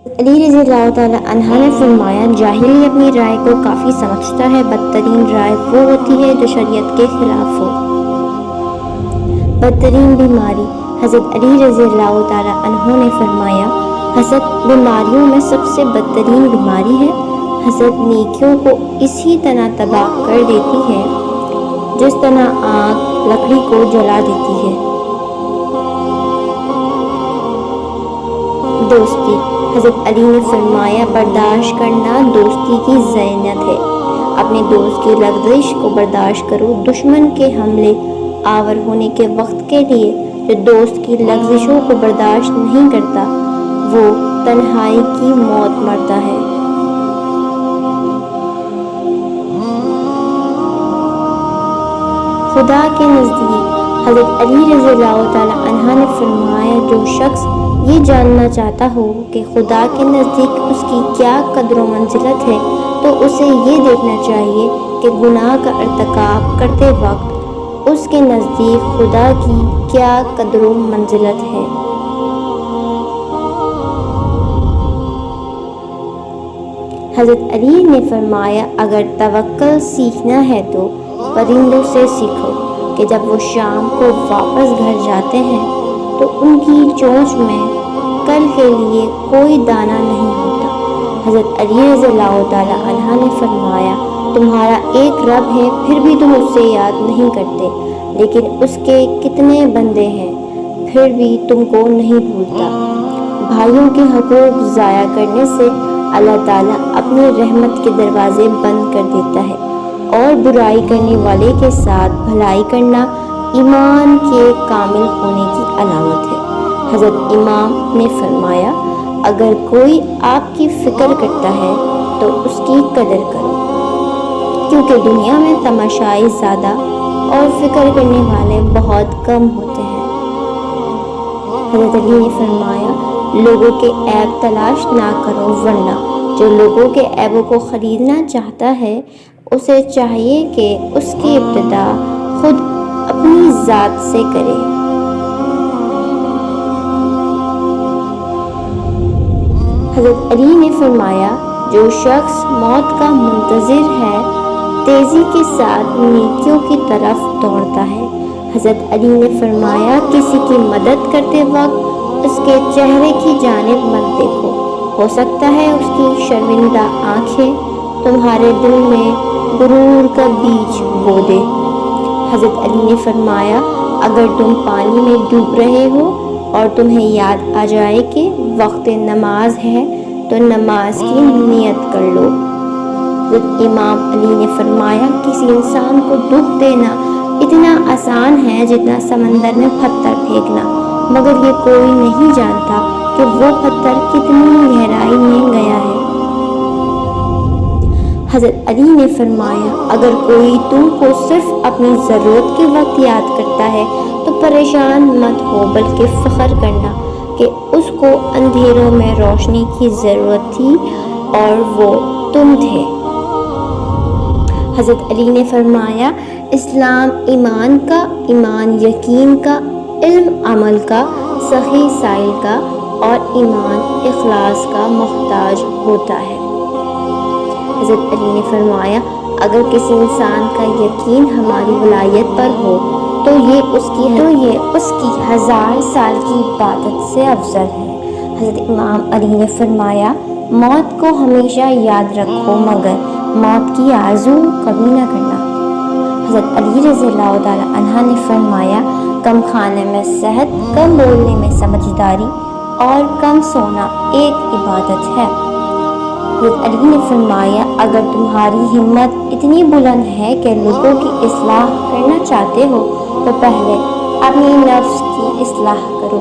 علی رضی اللہ تعالیٰ عنہ نے فرمایا، جاہلی اپنی رائے کو کافی سمجھتا ہے، بدترین رائے وہ ہوتی ہے جو شریعت کے خلاف ہو۔ بدترین بیماری، حضرت علی رضی اللہ تعالیٰ عنہ نے فرمایا، حسد بیماریوں میں سب سے بدترین بیماری ہے۔ حسد نیکیوں کو اسی طرح تباہ کر دیتی ہے جس طرح آگ لکڑی کو جلا دیتی ہے۔ دوستی، حضرت علی نے فرمایا، برداشت کرنا دوستی کی زینت ہے۔ اپنے دوست کی لغزش کو برداشت کرو۔ دشمن کے حملے آور ہونے کے وقت کے لیے جو دوست کی لغزشوں کو برداشت نہیں کرتا وہ تنہائی کی موت مرتا ہے۔ خدا کے نزدیک، حضرت علی رضی اللہ تعالیٰ عنہ نے فرمایا، جو شخص یہ جاننا چاہتا ہو کہ خدا کے نزدیک اس کی کیا قدر و منزلت ہے تو اسے یہ دیکھنا چاہیے کہ گناہ کا ارتکاب کرتے وقت اس کے نزدیک خدا کی کیا قدر و منزلت ہے۔ حضرت علی نے فرمایا، اگر توکل سیکھنا ہے تو پرندوں سے سیکھو کہ جب وہ شام کو واپس گھر جاتے ہیں تو ان کی چونچ میں کل کے لیے کوئی دانہ نہیں ہوتا۔ حضرت علی رضی اللہ تعالیٰ عنہ نے فرمایا، تمہارا ایک رب ہے پھر بھی تم اس سے یاد نہیں کرتے، لیکن اس کے کتنے بندے ہیں پھر بھی تم کو نہیں بھولتا۔ بھائیوں کے حقوق ضائع کرنے سے اللہ تعالیٰ اپنی رحمت کے دروازے بند کر دیتا ہے، اور برائی کرنے والے کے ساتھ بھلائی کرنا ایمان کے کامل ہونے کی علامت ہے۔ حضرت امام نے فرمایا، اگر کوئی آپ کی فکر کرتا ہے تو اس کی قدر کرو، کیونکہ دنیا میں تماشائی زیادہ اور فکر کرنے والے بہت کم ہوتے ہیں۔ حضرت علی نے فرمایا، لوگوں کے عیب تلاش نہ کرو، ورنہ جو لوگوں کے عیبوں کو خریدنا چاہتا ہے اسے چاہیے کہ اس کی ابتدا خود اپنی ذات سے کرے۔ حضرت علی نے فرمایا، جو شخص موت کا منتظر ہے تیزی کے ساتھ نیکیوں کی طرف دوڑتا ہے۔ حضرت علی نے فرمایا، کسی کی مدد کرتے وقت اس کے چہرے کی جانب مت دیکھو، ہو سکتا ہے اس کی شرمندہ آنکھیں تمہارے دل میں غرور کا بیج بو دے۔ حضرت علی نے فرمایا، اگر تم پانی میں ڈوب رہے ہو اور تمہیں یاد آ جائے کہ وقت نماز ہے تو نماز کی نیت کر لو۔ حضرت امام علی نے فرمایا، کسی انسان کو دکھ دینا اتنا آسان ہے جتنا سمندر میں پتھر پھینکنا، مگر یہ کوئی نہیں جانتا کہ وہ پتھر کتنی گہرائی میں گیا ہے۔ حضرت علی نے فرمایا، اگر کوئی تم کو صرف اپنی ضرورت کے وقت یاد کرتا ہے تو پریشان مت ہو، بلکہ فخر کرنا کہ اس کو اندھیروں میں روشنی کی ضرورت تھی اور وہ تم تھے۔ حضرت علی نے فرمایا، اسلام ایمان کا، ایمان یقین کا، علم عمل کا، سخی سائل کا، اور ایمان اخلاص کا محتاج ہوتا ہے۔ حضرت علی نے فرمایا، اگر کسی انسان کا یقین ہماری ولایت پر ہو تو یہ اس کی 1000 سال کی عبادت سے افضل ہے۔ حضرت امام علی نے فرمایا، موت کو ہمیشہ یاد رکھو مگر موت کی آرزو کبھی نہ کرنا۔ حضرت علی رضی اللہ تعالیٰ عنہ نے فرمایا، کم کھانے میں صحت، کم بولنے میں سمجھداری اور کم سونا ایک عبادت ہے۔ حضرت علی نے فرمایا، اگر تمہاری ہمت اتنی بلند ہے کہ لوگوں کی اصلاح کرنا چاہتے ہو تو پہلے اپنی نفس کی اصلاح کرو۔